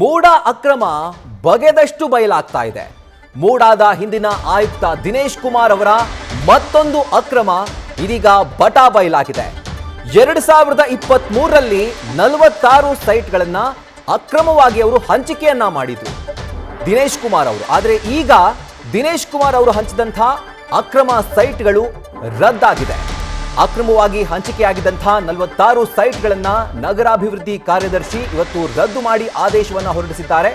ಮೂಡ ಅಕ್ರಮ ಬಗೆದಷ್ಟು ಬಯಲಾಗ್ತಾ ಇದೆ. ಮೂಡಾದ ಹಿಂದಿನ ಆಯುಕ್ತ ದಿನೇಶ್ ಕುಮಾರ್ ಅವರ ಮತ್ತೊಂದು ಅಕ್ರಮ ಇದೀಗ ಬಟಾ ಬಯಲಾಗಿದೆ. 2023ರಲ್ಲಿ 46 ಸೈಟ್ಗಳನ್ನ ಅಕ್ರಮವಾಗಿ ಅವರು ಹಂಚಿಕೆಯನ್ನ ಮಾಡಿದ್ರು ದಿನೇಶ್ ಕುಮಾರ್ ಅವರು. ಆದರೆ ಈಗ ದಿನೇಶ್ ಕುಮಾರ್ ಅವರು ಹಂಚಿದಂಥ ಅಕ್ರಮ ಸೈಟ್ಗಳು ರದ್ದಾಗಿದೆ. ಅಕ್ರಮವಾಗಿ ಹಂಚಿಕೆಯಾಗಿದ್ದಂತಹ 46 ಸೈಟ್ಗಳನ್ನ ನಗರಾಭಿವೃದ್ಧಿ ಕಾರ್ಯದರ್ಶಿ ಇವತ್ತು ರದ್ದು ಮಾಡಿ ಆದೇಶವನ್ನ ಹೊರಡಿಸಿದ್ದಾರೆ.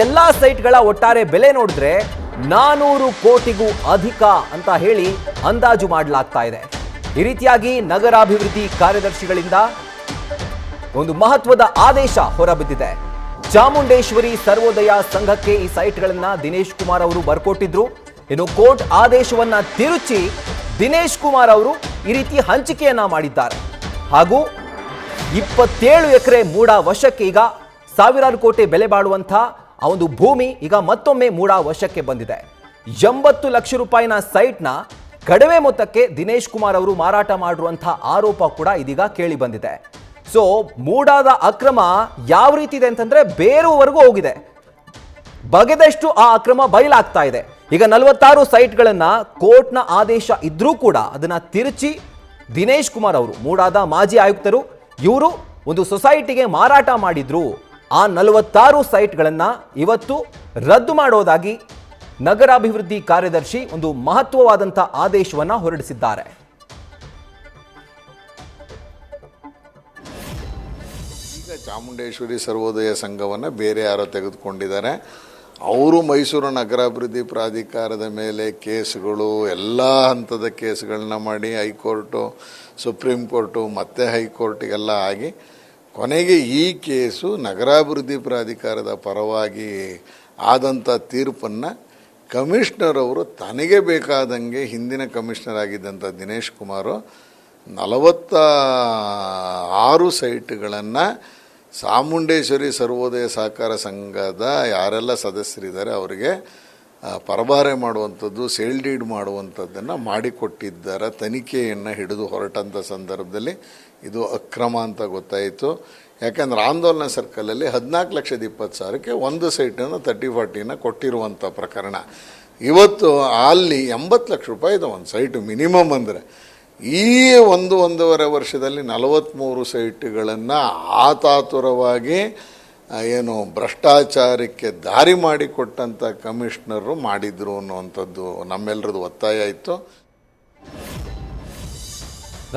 ಎಲ್ಲಾ ಸೈಟ್ಗಳ ಒಟ್ಟಾರೆ ಬೆಲೆ ನೋಡಿದ್ರೆ 400 ಕೋಟಿಗೂ ಅಧಿಕ ಅಂತ ಹೇಳಿ ಅಂದಾಜು ಮಾಡಲಾಗ್ತಾ ಇದೆ. ಈ ರೀತಿಯಾಗಿ ನಗರಾಭಿವೃದ್ಧಿ ಕಾರ್ಯದರ್ಶಿಗಳಿಂದ ಒಂದು ಮಹತ್ವದ ಆದೇಶ ಹೊರಬಿದ್ದಿದೆ. ಚಾಮುಂಡೇಶ್ವರಿ ಸರ್ವೋದಯ ಸಂಘಕ್ಕೆ ಈ ಸೈಟ್ಗಳನ್ನ ದಿನೇಶ್ ಕುಮಾರ್ ಅವರು ಬರ್ಕೊಟ್ಟಿದ್ರು. ಇನ್ನು ಕೋರ್ಟ್ ಆದೇಶವನ್ನ ತಿರುಚಿ ದಿನೇಶ್ ಕುಮಾರ್ ಅವರು ಈ ರೀತಿ ಹಂಚಿಕೆಯನ್ನ ಮಾಡಿದ್ದಾರೆ. ಹಾಗೂ 27 ಎಕರೆ ಮೂಡ ವಶಕ್ಕೆ ಈಗ ಸಾವಿರಾರು ಕೋಟಿ ಬೆಲೆ ಬಾಳುವಂತ ಆ ಒಂದು ಭೂಮಿ ಈಗ ಮತ್ತೊಮ್ಮೆ ಮೂಡ ವಶಕ್ಕೆ ಬಂದಿದೆ. 80 ಲಕ್ಷ ರೂಪಾಯಿನ ಸೈಟ್ನ ಕಡಿಮೆ ಮೊತ್ತಕ್ಕೆ ದಿನೇಶ್ ಕುಮಾರ್ ಅವರು ಮಾರಾಟ ಮಾಡಿರುವಂತಹ ಆರೋಪ ಕೂಡ ಇದೀಗ ಕೇಳಿ ಬಂದಿದೆ. ಸೊ ಮೂಡಾದ ಅಕ್ರಮ ಯಾವ ರೀತಿ ಇದೆ ಅಂತಂದ್ರೆ ಬೇರೆವರೆಗೂ ಹೋಗಿದೆ. ಬಗೆದಷ್ಟು ಆ ಅಕ್ರಮ ಬಯಲಾಗ್ತಾ ಇದೆ. ಈಗ 46 ಸೈಟ್ಗಳನ್ನ ಕೋರ್ಟ್ನ ಆದೇಶ ಇದ್ರೂ ಕೂಡ ಅದನ್ನ ತಿರುಚಿ ದಿನೇಶ್ ಕುಮಾರ್ ಅವರು ಮೂಡಾದ ಮಾಜಿ ಆಯುಕ್ತರು ಇವರು ಒಂದು ಸೊಸೈಟಿಗೆ ಮಾರಾಟ ಮಾಡಿದ್ರು. ಆ 46 ಸೈಟ್ಗಳನ್ನ ಇವತ್ತು ರದ್ದು ಮಾಡೋದಾಗಿ ನಗರಾಭಿವೃದ್ಧಿ ಕಾರ್ಯದರ್ಶಿ ಒಂದು ಮಹತ್ವವಾದಂಥ ಆದೇಶವನ್ನ ಹೊರಡಿಸಿದ್ದಾರೆ. ಈಗ ಚಾಮುಂಡೇಶ್ವರಿ ಸರ್ವೋದಯ ಸಂಘವನ್ನು ಬೇರೆ ಯಾರೋ ತೆಗೆದುಕೊಂಡಿದ್ದಾರೆ. ಅವರು ಮೈಸೂರು ನಗರಾಭಿವೃದ್ಧಿ ಪ್ರಾಧಿಕಾರದ ಮೇಲೆ ಕೇಸುಗಳು ಎಲ್ಲ ಹಂತದ ಕೇಸುಗಳನ್ನ ಮಾಡಿ ಹೈಕೋರ್ಟು, ಸುಪ್ರೀಂ ಕೋರ್ಟು ಮತ್ತು ಹೈಕೋರ್ಟಿಗೆಲ್ಲ ಆಗಿ ಕೊನೆಗೆ ಈ ಕೇಸು ನಗರಾಭಿವೃದ್ಧಿ ಪ್ರಾಧಿಕಾರದ ಪರವಾಗಿ ಆದಂಥ ತೀರ್ಪನ್ನು ಕಮಿಷನರ್ ಅವರು ತನಗೆ ಬೇಕಾದಂಗೆ ಹಿಂದಿನ ಕಮಿಷನರ್ ಆಗಿದ್ದಂಥ ದಿನೇಶ್ ಕುಮಾರು 46 ಸೈಟ್ಗಳನ್ನು ಚಾಮುಂಡೇಶ್ವರಿ ಸರ್ವೋದಯ ಸಹಕಾರ ಸಂಘದ ಯಾರೆಲ್ಲ ಸದಸ್ಯರಿದ್ದಾರೆ ಅವರಿಗೆ ಪರಭಾರೆ ಮಾಡುವಂಥದ್ದು, ಸೇಲ್ ಡೀಡ್ ಮಾಡುವಂಥದ್ದನ್ನು ಮಾಡಿಕೊಟ್ಟಿದ್ದಾರೆ. ತನಿಖೆಯನ್ನು ಹಿಡಿದು ಹೊರಟಂಥ ಸಂದರ್ಭದಲ್ಲಿ ಇದು ಅಕ್ರಮ ಅಂತ ಗೊತ್ತಾಯಿತು. ಯಾಕೆಂದ್ರೆ ಆಂದೋಲನ ಸರ್ಕಲಲ್ಲಿ 14,20,000ಕ್ಕೆ ಒಂದು ಸೈಟನ್ನು 30-40ನ ಕೊಟ್ಟಿರುವಂಥ ಪ್ರಕರಣ. ಇವತ್ತು ಅಲ್ಲಿ 80 ಲಕ್ಷ ರೂಪಾಯಿ ಇದೆ ಒಂದು ಸೈಟು ಮಿನಿಮಮ್. ಅಂದರೆ ಈ 1-1.5 ವರ್ಷದಲ್ಲಿ 43 ಸೈಟ್ಗಳನ್ನು ಆತಾತುರವಾಗಿ ಏನು ಭ್ರಷ್ಟಾಚಾರಕ್ಕೆ ದಾರಿ ಮಾಡಿಕೊಟ್ಟಂಥ ಕಮಿಷನರು ಮಾಡಿದ್ರು ಅನ್ನುವಂಥದ್ದು ನಮ್ಮೆಲ್ಲರದ್ದು ಒತ್ತಾಯ ಇತ್ತು.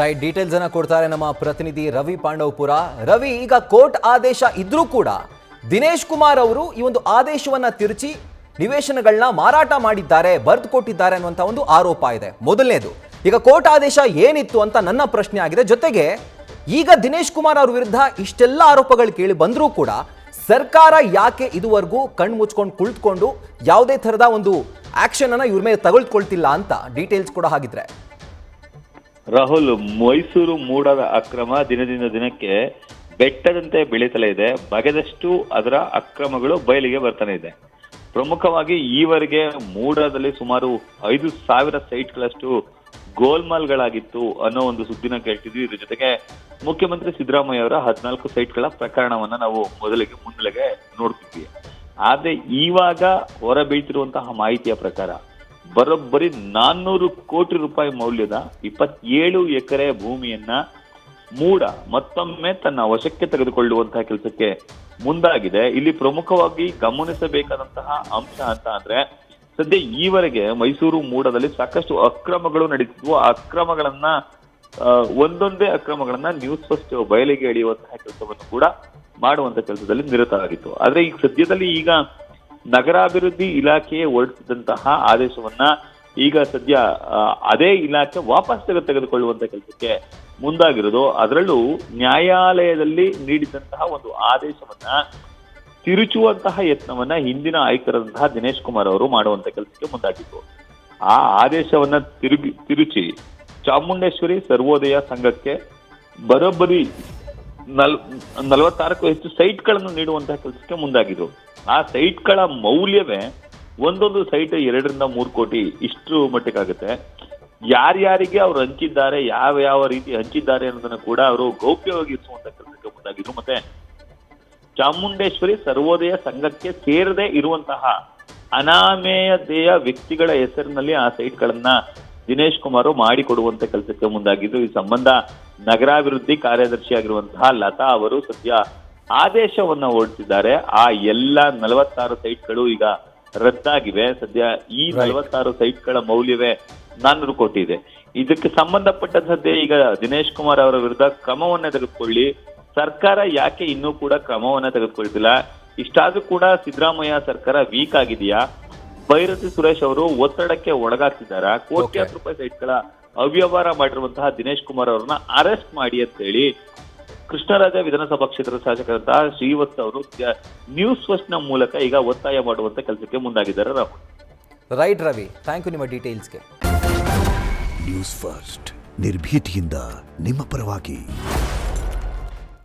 ರೈಟ್, ಡೀಟೇಲ್ಸ್ ಅನ್ನ ಕೊಡ್ತಾರೆ ನಮ್ಮ ಪ್ರತಿನಿಧಿ ರವಿ ಪಾಂಡವಪುರ. ರವಿ, ಈಗ ಕೋರ್ಟ್ ಆದೇಶ ಇದ್ರೂ ಕೂಡ ದಿನೇಶ್ ಕುಮಾರ್ ಅವರು ಈ ಒಂದು ಆದೇಶವನ್ನ ತಿರುಚಿ ನಿವೇಶನಗಳನ್ನ ಮಾರಾಟ ಮಾಡಿದ್ದಾರೆ, ಬರೆದು ಕೊಟ್ಟಿದ್ದಾರೆ ಅನ್ನುವಂಥ ಒಂದು ಆರೋಪ ಇದೆ. ಮೊದಲನೇದು, ಈಗ ಕೋರ್ಟ್ ಆದೇಶ ಏನಿತ್ತು ಅಂತ ನನ್ನ ಪ್ರಶ್ನೆ ಆಗಿದೆ. ಜೊತೆಗೆ ಈಗ ದಿನೇಶ್ ಕುಮಾರ್ ಅವ್ರ ವಿರುದ್ಧ ಇಷ್ಟೆಲ್ಲ ಆರೋಪಗಳು ಕೇಳಿ ಬಂದರೂ ಕೂಡ ಸರ್ಕಾರ ಯಾಕೆ ಇದುವರೆಗೂ ಕಣ್ಣು ಮುಚ್ಕೊಂಡು ಕುಳಿತುಕೊಂಡು ಯಾವುದೇ ಥರದ ಒಂದು ಆಕ್ಷನ್ ಅನ್ನ ಇವ್ರ ಮೇಲೆ ತಗೊಳ್ಕೊಳ್ತಿಲ್ಲ ಅಂತ ಡೀಟೇಲ್ಸ್ ಕೂಡ ಹಾಗಿದ್ರೆ. ರಾಹುಲ್, ಮೈಸೂರು ಮೂಡದ ಅಕ್ರಮ ದಿನದಿಂದ ದಿನಕ್ಕೆ ಬೆಟ್ಟದಂತೆ ಬೆಳೀತಲೇ ಇದೆ. ಬಗೆದಷ್ಟು ಅದರ ಅಕ್ರಮಗಳು ಬಯಲಿಗೆ ಬರ್ತಾನೆ ಇದೆ. ಪ್ರಮುಖವಾಗಿ ಈವರೆಗೆ ಮೂಡದಲ್ಲಿ ಸುಮಾರು 5,000 ಸೈಟ್ಗಳಷ್ಟು ಗೋಲ್ಮಾಲ್ಗಳಾಗಿತ್ತು ಅನ್ನೋ ಒಂದು ಸುದ್ದಿನ ಕೇಳ್ತಿದ್ವಿ. ಇದ್ರ ಜೊತೆಗೆ ಮುಖ್ಯಮಂತ್ರಿ ಸಿದ್ದರಾಮಯ್ಯ ಅವರ 14 ಸೈಟ್ಗಳ ಪ್ರಕರಣವನ್ನ ನಾವು ಮುನ್ನೆಲೆಗೆ ನೋಡ್ತಿದ್ವಿ. ಆದ್ರೆ ಇವಾಗ ಹೊರ ಬೀಳ್ತಿರುವಂತಹ ಮಾಹಿತಿಯ ಪ್ರಕಾರ ಬರೋಬ್ಬರಿ 400 ಕೋಟಿ ರೂಪಾಯಿ ಮೌಲ್ಯದ 27 ಎಕರೆ ಭೂಮಿಯನ್ನ ಮೂಡ ಮತ್ತೊಮ್ಮೆ ತನ್ನ ವಶಕ್ಕೆ ತೆಗೆದುಕೊಳ್ಳುವಂತಹ ಕೆಲಸಕ್ಕೆ ಮುಂದಾಗಿದೆ. ಇಲ್ಲಿ ಪ್ರಮುಖವಾಗಿ ಗಮನಿಸಬೇಕಾದಂತಹ ಅಂಶ ಅಂತ ಅಂದ್ರೆ ಸದ್ಯ ಈವರೆಗೆ ಮೈಸೂರು ಮೂಡದಲ್ಲಿ ಸಾಕಷ್ಟು ಅಕ್ರಮಗಳು ನಡೀತಿದ್ವು. ಆ ಅಕ್ರಮಗಳನ್ನ ಒಂದೊಂದೇ ಅಕ್ರಮಗಳನ್ನ ನ್ಯೂಸ್ ಫಸ್ಟ್ ಬಯಲಿಗೆ ಎಳೆಯುವಂತಹ ಕೆಲಸವನ್ನು ಕೂಡ ಮಾಡುವಂತ ಕೆಲಸದಲ್ಲಿ ನಿರತರಾಗಿತ್ತು. ಆದ್ರೆ ಈಗ ಸದ್ಯದಲ್ಲಿ ಈಗ ನಗರಾಭಿವೃದ್ಧಿ ಇಲಾಖೆ ಹೊರಡಿಸಿದಂತಹ ಆದೇಶವನ್ನ ಈಗ ಸದ್ಯ ಅದೇ ಇಲಾಖೆ ವಾಪಸ್ ತೆಗೆದುಕೊಳ್ಳುವಂತ ಕೆಲಸಕ್ಕೆ ಮುಂದಾಗಿರೋದು. ಅದರಲ್ಲೂ ನ್ಯಾಯಾಲಯದಲ್ಲಿ ನೀಡಿದಂತಹ ಒಂದು ಆದೇಶವನ್ನ ತಿರುಚುವಂತಹ ಯತ್ನವನ್ನ ಹಿಂದಿನ ಆಯುಕ್ತರಾದಂತಹ ದಿನೇಶ್ ಕುಮಾರ್ ಅವರು ಮಾಡುವಂತ ಕೆಲಸಕ್ಕೆ ಮುಂದಾಗಿತ್ತು. ಆ ಆದೇಶವನ್ನ ತಿರುಚಿ ಚಾಮುಂಡೇಶ್ವರಿ ಸರ್ವೋದಯ ಸಂಘಕ್ಕೆ ಬರೋಬ್ಬರಿ 46ಕ್ಕೂ ಹೆಚ್ಚು ಸೈಟ್ಗಳನ್ನು ನೀಡುವಂತಹ ಕೆಲಸಕ್ಕೆ ಮುಂದಾಗಿದ್ರು. ಆ ಸೈಟ್ಗಳ ಮೌಲ್ಯವೇ ಒಂದೊಂದು ಸೈಟ್ 2-3 ಕೋಟಿ ಇಷ್ಟು ಮಟ್ಟಕ್ಕಾಗುತ್ತೆ. ಯಾರ್ಯಾರಿಗೆ ಅವ್ರು ಹಂಚಿದ್ದಾರೆ, ಯಾವ ರೀತಿ ಹಂಚಿದ್ದಾರೆ ಅನ್ನೋದನ್ನ ಕೂಡ ಅವರು ಗೌಪ್ಯವಾಗಿ ಇರಿಸುವಂತ ಕೆಲಸಕ್ಕೆ ಮುಂದಾಗಿದ್ರು. ಮತ್ತೆ ಚಾಮುಂಡೇಶ್ವರಿ ಸರ್ವೋದಯ ಸಂಘಕ್ಕೆ ಸೇರದೆ ಇರುವಂತಹ ಅನಾಮಧೇಯ ವ್ಯಕ್ತಿಗಳ ಹೆಸರಿನಲ್ಲಿ ಆ ಸೈಟ್ಗಳನ್ನ ದಿನೇಶ್ ಕುಮಾರ್ ಮಾಡಿಕೊಡುವಂತೆ ಕೆಲಸಕ್ಕೆ ಮುಂದಾಗಿದ್ದು, ಈ ಸಂಬಂಧ ನಗರಾಭಿವೃದ್ಧಿ ಕಾರ್ಯದರ್ಶಿ ಆಗಿರುವಂತಹ ಲತಾ ಅವರು ಸದ್ಯ ಆದೇಶವನ್ನ ಹೊರಡಿಸಿದ್ದಾರೆ. ಆ ಎಲ್ಲ 46 ಸೈಟ್ಗಳು ಈಗ ರದ್ದಾಗಿವೆ. ಸದ್ಯ ಈ 46 ಸೈಟ್ಗಳ ಮೌಲ್ಯವೇ 400 ಕೋಟಿ ಇದೆ. ಇದಕ್ಕೆ ಸಂಬಂಧಪಟ್ಟಂತೆ ಈಗ ದಿನೇಶ್ ಕುಮಾರ್ ಅವರ ವಿರುದ್ಧ ಕ್ರಮವನ್ನ ತೆಗೆದುಕೊಳ್ಳಿ, ಸರ್ಕಾರ ಯಾಕೆ ಇನ್ನೂ ಕೂಡ ಕ್ರಮವನ್ನ ತೆಗೆದುಕೊಳ್ತಿಲ್ಲ, ಇಷ್ಟಾದ್ರೂ ಕೂಡ ಸಿದ್ದರಾಮಯ್ಯ ಸರ್ಕಾರ ವೀಕ್ ಆಗಿದೆಯಾ, ಭೈರತಿ ಸುರೇಶ್ ಅವರು ಒತ್ತಡಕ್ಕೆ ಒಳಗಾಗ್ತಿದ್ದಾರಾ, ಕೋಟ್ಯಾಂತರ ರೂಪಾಯಿ ಸೈಟ್ಗಳ ಅವ್ಯವಹಾರ ಮಾಡಿರುವಂತಹ ದಿನೇಶ್ ಕುಮಾರ್ ಅವರನ್ನ ಅರೆಸ್ಟ್ ಮಾಡಿ ಅಂತ ಹೇಳಿ ಕೃಷ್ಣರಾಜ ವಿಧಾನಸಭಾ ಕ್ಷೇತ್ರದ ಶಾಸಕರಂತಹ ಶ್ರೀವತ್ಸ ಅವರು ನ್ಯೂಸ್ ಫಸ್ಟ್ ನ ಮೂಲಕ ಈಗ ಒತ್ತಾಯ ಮಾಡುವಂತ ಕೆಲಸಕ್ಕೆ ಮುಂದಾಗಿದ್ದಾರೆ. Rahul. Right Ravi, thank you ನಿಮ್ಮ ಡೀಟೇಲ್ಸ್ಗೆ. ನ್ಯೂಸ್ ಫಸ್ಟ್ ನಿರ್ಭೀತಿಯಿಂದ ನಿಮ್ಮ ಪರವಾಗಿ.